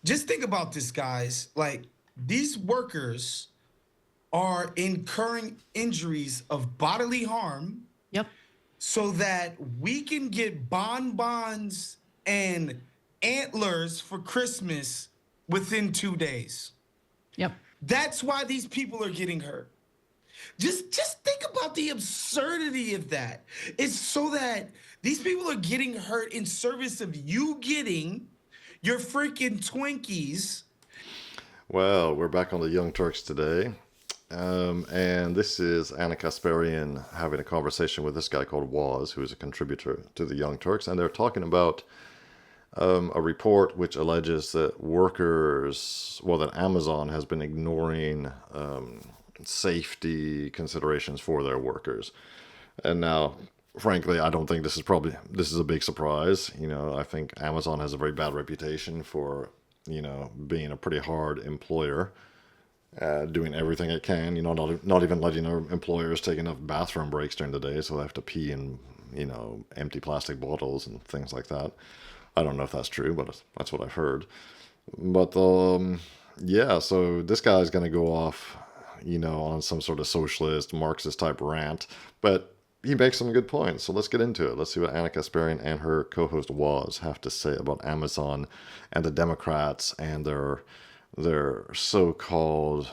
just think about this, guys. Like, these workers are incurring injuries of bodily harm Yep. so that we can get bonbons and antlers for Christmas within 2 days. Yep. That's why these people are getting hurt. Just think about the absurdity of that. It's so that these people are getting hurt in service of you getting your freaking Twinkies. Well, we're back on the Young Turks today. And this is Ana Kasparian having a conversation with this guy called Waz, who is a contributor to the Young Turks. And they're talking about a report which alleges that that Amazon has been ignoring safety considerations for their workers. And now, frankly, I don't think this is a big surprise. I think Amazon has a very bad reputation for, being a pretty hard employer, doing everything it can, not even letting their employers take enough bathroom breaks during the day, so they have to pee in, empty plastic bottles and things like that. I don't know if that's true, but that's what I've heard. But, yeah, so this guy's going to go off, on some sort of socialist, Marxist type rant, but he makes some good points. So let's get into it. Let's see what Ana Kasparian and her co-host Waz have to say about Amazon and the Democrats and their so-called,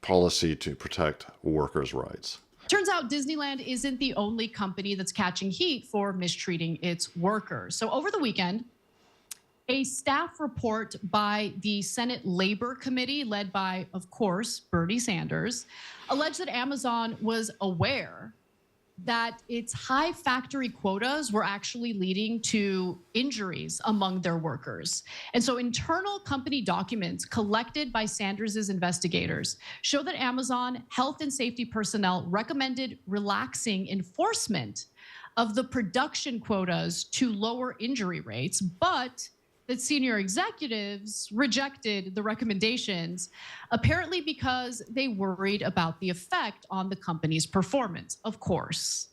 policy to protect workers' rights. Turns out Disneyland isn't the only company that's catching heat for mistreating its workers. So over the weekend, a staff report by the Senate Labor Committee, led by, of course, Bernie Sanders, alleged that Amazon was aware that its high factory quotas were actually leading to injuries among their workers. And so internal company documents collected by Sanders's investigators show that Amazon health and safety personnel recommended relaxing enforcement of the production quotas to lower injury rates, but that senior executives rejected the recommendations, apparently because they worried about the effect on the company's performance, of course.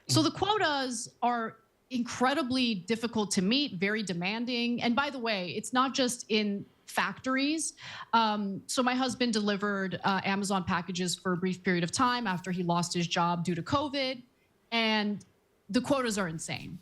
So the quotas are incredibly difficult to meet, very demanding. And by the way, it's not just in factories. So my husband delivered Amazon packages for a brief period of time after he lost his job due to COVID. And the quotas are insane.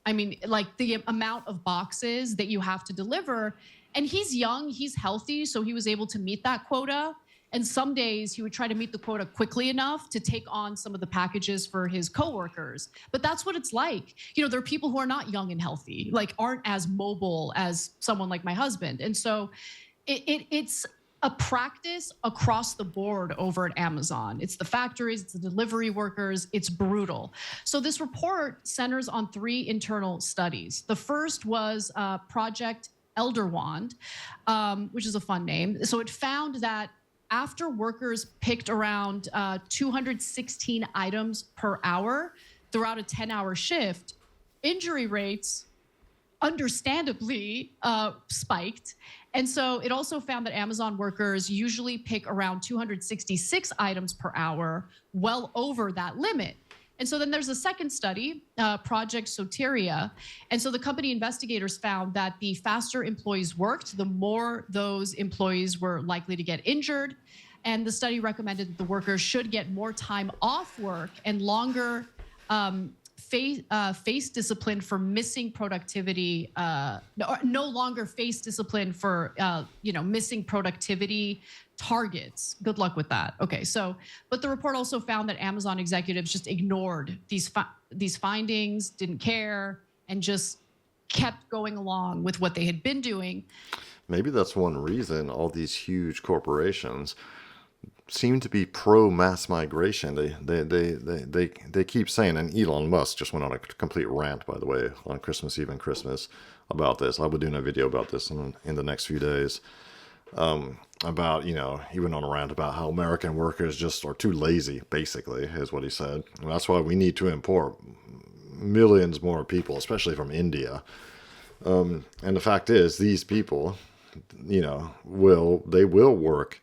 I mean, like the amount of boxes that you have to deliver. And he's young, he's healthy, so he was able to meet that quota. And some days he would try to meet the quota quickly enough to take on some of the packages for his coworkers. But that's what it's like. There are people who are not young and healthy, like aren't as mobile as someone like my husband. And so it's a practice across the board over at Amazon. It's the factories, it's the delivery workers, it's brutal. So this report centers on 3 internal studies. The first was Project Elderwand, which is a fun name. So it found that after workers picked around 216 items per hour throughout a 10-hour shift, injury rates understandably spiked. And so it also found that Amazon workers usually pick around 266 items per hour, well over that limit. And so then there's a second study, Project Soteria. And so the company investigators found that the faster employees worked, the more those employees were likely to get injured. And the study recommended that the workers should get more time off work and longer face discipline for missing productivity, no longer face discipline for, missing productivity targets. Good luck with that. Okay, but the report also found that Amazon executives just ignored these findings, didn't care, and just kept going along with what they had been doing. Maybe that's one reason all these huge corporations seem to be pro mass migration. They keep saying, and Elon Musk just went on a complete rant, by the way, on Christmas Eve and Christmas about this. I'll be doing a video about this in the next few days. About, he went on a rant about how American workers just are too lazy, basically, is what he said. And that's why we need to import millions more people, especially from India. And the fact is, these people, will work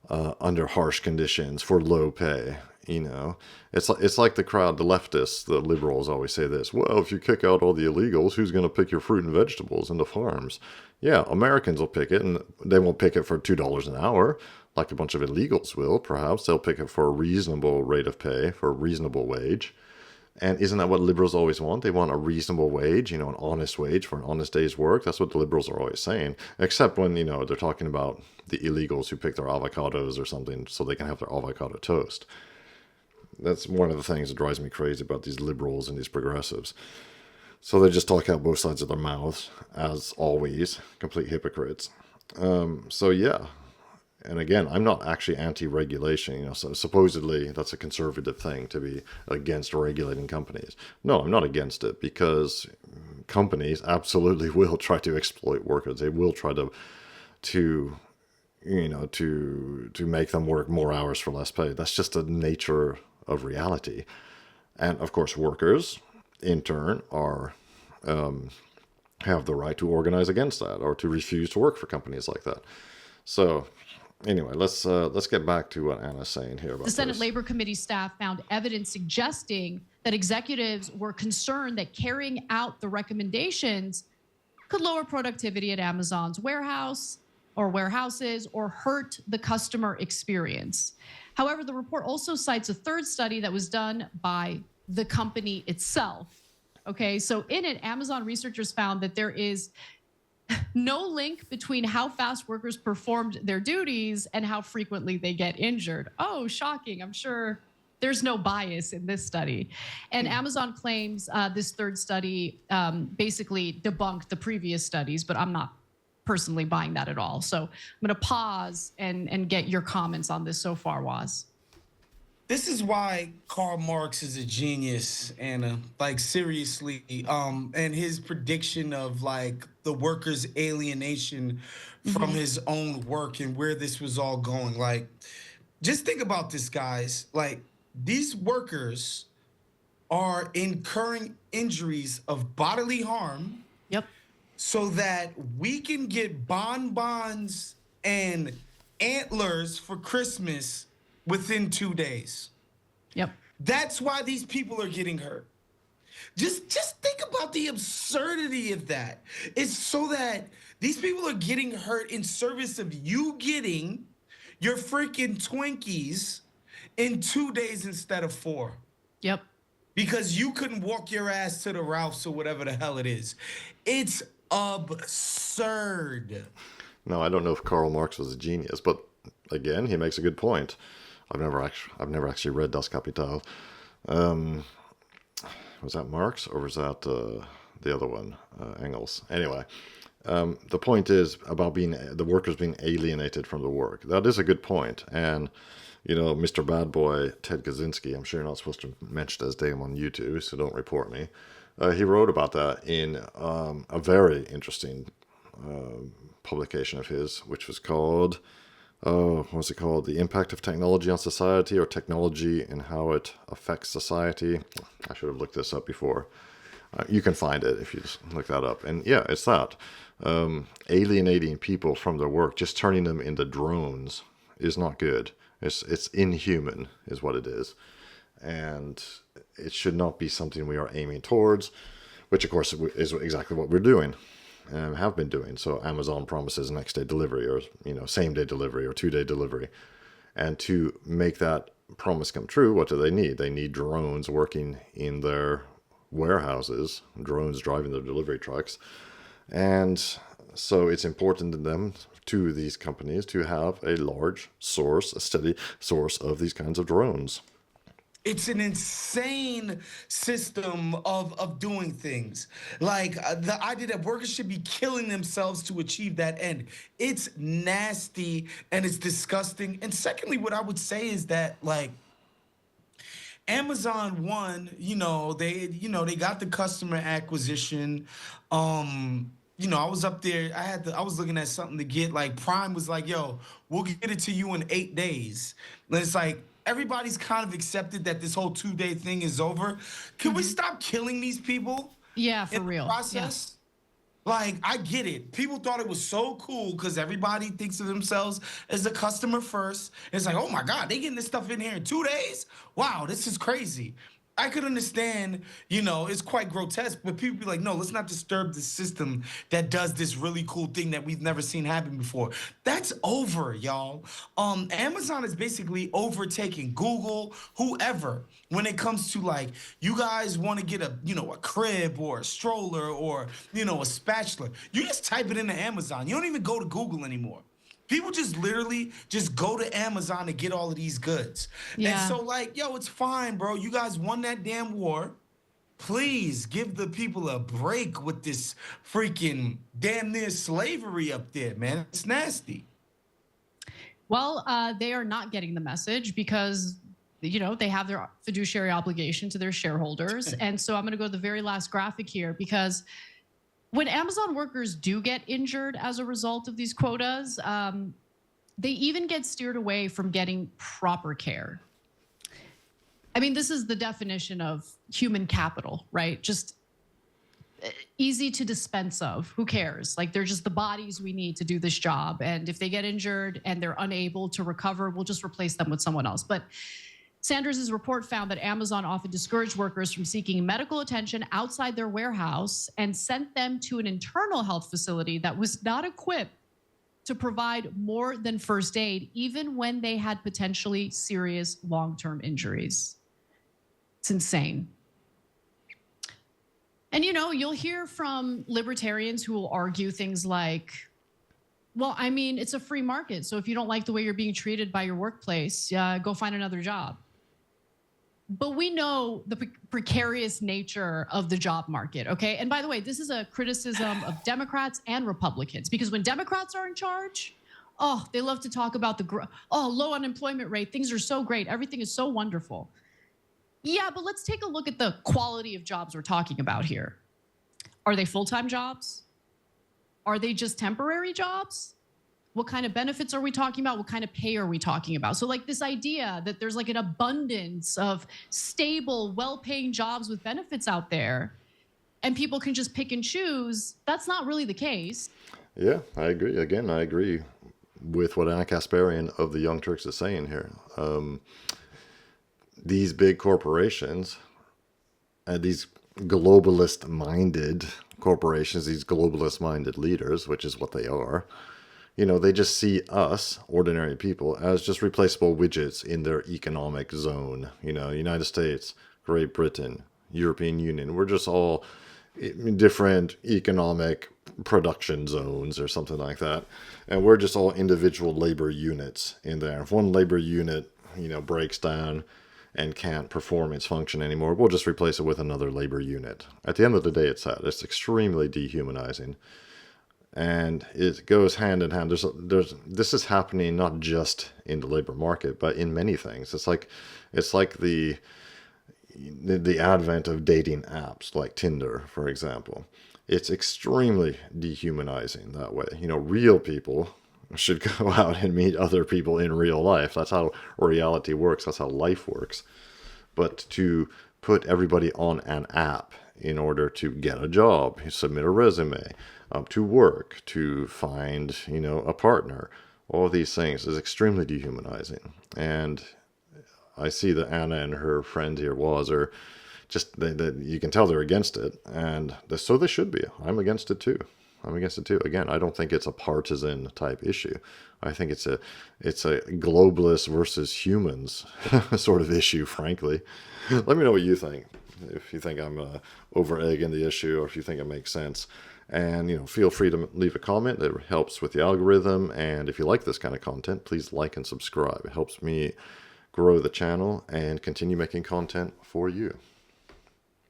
under harsh conditions for low pay, You know, it's like the crowd, the leftists, the liberals always say this. Well, if you kick out all the illegals, who's going to pick your fruit and vegetables in the farms? Yeah, Americans will pick it, and they won't pick it for $2 an hour, like a bunch of illegals will. Perhaps they'll pick it for a reasonable rate of pay, for a reasonable wage. And isn't that what liberals always want? They want a reasonable wage, you know, an honest wage for an honest day's work. That's what the liberals are always saying. Except when, you know, they're talking about the illegals who pick their avocados or something so they can have their avocado toast. That's one of the things that drives me crazy about these liberals and these progressives. So they just talk out both sides of their mouths, as always, complete hypocrites. So yeah, and again, I'm not actually anti-regulation. You know, so supposedly that's a conservative thing to be against regulating companies. No, I'm not against it because companies absolutely will try to exploit workers. They will try to you know to make them work more hours for less pay. That's just the nature of reality. And of course, workers in turn are have the right to organize against that or to refuse to work for companies like that. So anyway, let's get back to what Anna's saying here about the Senate this. Labor Committee staff found evidence suggesting that executives were concerned that carrying out the recommendations could lower productivity at Amazon's warehouse or warehouses or hurt the customer experience. However, the report also cites a third study that was done by the company itself. Okay, so in it, Amazon researchers found that there is no link between how fast workers performed their duties and how frequently they get injured. Oh, shocking. I'm sure there's no bias in this study. And Amazon claims this third study basically debunked the previous studies, but I'm not personally buying that at all. So I'm going to pause and get your comments on this so far, Waz. This is why Karl Marx is a genius, Anna. Like seriously, and his prediction of like the workers' alienation from his own work and where this was all going. Like, just think about this, guys. Like, these workers are incurring injuries of bodily harm. Yep. So that we can get bonbons and antlers for Christmas within 2 days. Yep. That's why these people are getting hurt. Just think about the absurdity of that. It's so that these people are getting hurt in service of you getting your freaking Twinkies in 2 days instead of 4. Yep. Because you couldn't walk your ass to the Ralphs or whatever the hell it is. It's absurd. No, I don't know if Karl Marx was a genius, but again, he makes a good point. I've never actually read Das Kapital. Was that Marx or was that the other one, Engels? Anyway, the point is about the workers being alienated from the work. That is a good point. And, you know, Mr. Bad Boy, Ted Kaczynski, I'm sure you're not supposed to mention his name on YouTube, so don't report me. He wrote about that in a very interesting publication of his, which was called, what was it called? The Impact of Technology on Society, or Technology and How It Affects Society. I should have looked this up before. You can find it if you just look that up. And yeah, it's that. Alienating people from their work, just turning them into drones is not good. It's inhuman is what it is. And it should not be something we are aiming towards, which of course is exactly what we're doing and have been doing. So Amazon promises next day delivery, or, you know, same day delivery or 2-day delivery. And to make that promise come true, what do they need? They need drones working in their warehouses, drones driving their delivery trucks. And so it's important to them, to these companies, to have a large source, a steady source of these kinds of drones. It's an insane system of doing things. Like the idea that workers should be killing themselves to achieve that end. It's nasty and it's disgusting. And secondly, what I would say is that, like, Amazon won, they got the customer acquisition. I was up there, I was looking at something to get, like, Prime was like, yo, we'll get it to you in 8 days. And it's like, everybody's kind of accepted that this whole 2-day thing is over. Can we stop killing these people? Yeah, for in the real. process? Like, I get it. People thought it was so cool because everybody thinks of themselves as the customer first. It's like, oh my God, they getting this stuff in here in 2 days? Wow, this is crazy. I could understand, it's quite grotesque, but people be like, no, let's not disturb the system that does this really cool thing that we've never seen happen before. That's over, y'all. Amazon is basically overtaking Google, whoever, when it comes to like, you guys want to get a crib or a stroller or, a spatula. You just type it into Amazon. You don't even go to Google anymore. People just literally just go to Amazon to get all of these goods. And Yeah. so, like, yo, it's fine, bro. You guys won that damn war. Please give the people a break with this freaking damn near slavery up there, man. It's nasty. Well, they are not getting the message because they have their fiduciary obligation to their shareholders. And so I'm going to go to the very last graphic here, because when Amazon workers do get injured as a result of these quotas, they even get steered away from getting proper care. I mean, this is the definition of human capital, right? Just easy to dispense of. Who cares? Like, they're just the bodies we need to do this job. And if they get injured and they're unable to recover, we'll just replace them with someone else. But Sanders' report found that Amazon often discouraged workers from seeking medical attention outside their warehouse and sent them to an internal health facility that was not equipped to provide more than first aid, even when they had potentially serious long-term injuries. It's insane. And, you'll hear from libertarians who will argue things like, well, I mean, it's a free market. So if you don't like the way you're being treated by your workplace, go find another job. But we know the precarious nature of the job market, okay? And by the way, this is a criticism of Democrats and Republicans, because when Democrats are in charge, they love to talk about low unemployment rate. Things are so great. Everything is so wonderful. Yeah, but let's take a look at the quality of jobs we're talking about here. Are they full-time jobs? Are they just temporary jobs? What kind of benefits are we talking about? What kind of pay are we talking about? So like this idea that there's like an abundance of stable, well-paying jobs with benefits out there and people can just pick and choose, that's not really the case. Yeah, I agree. Again, I agree with what Ana Kasparian of the Young Turks is saying here. These big corporations, these globalist-minded corporations, these globalist-minded leaders, which is what they are, they just see us, ordinary people, as just replaceable widgets in their economic zone. United States, Great Britain, European Union, we're just all in different economic production zones or something like that. And we're just all individual labor units in there. If one labor unit, breaks down and can't perform its function anymore, we'll just replace it with another labor unit. At the end of the day, it's that. It's extremely dehumanizing. And it goes hand in hand. This is happening not just in the labor market, but in many things. It's like the advent of dating apps like Tinder, for example. It's extremely dehumanizing that way. Real people should go out and meet other people in real life. That's how reality works. That's how life works. But to put everybody on an app in order to get a job, submit a resume, to work, to find, a partner, all these things is extremely dehumanizing. And I see that Anna and her friend here are just, you can tell they're against it. And so they should be. I'm against it too. Again, I don't think it's a partisan type issue. I think it's a globalist versus humans sort of issue, frankly. Let me know what you think. If you think I'm over egging the issue, or if you think it makes sense. And, feel free to leave a comment. It helps with the algorithm. And if you like this kind of content, please like and subscribe. It helps me grow the channel and continue making content for you.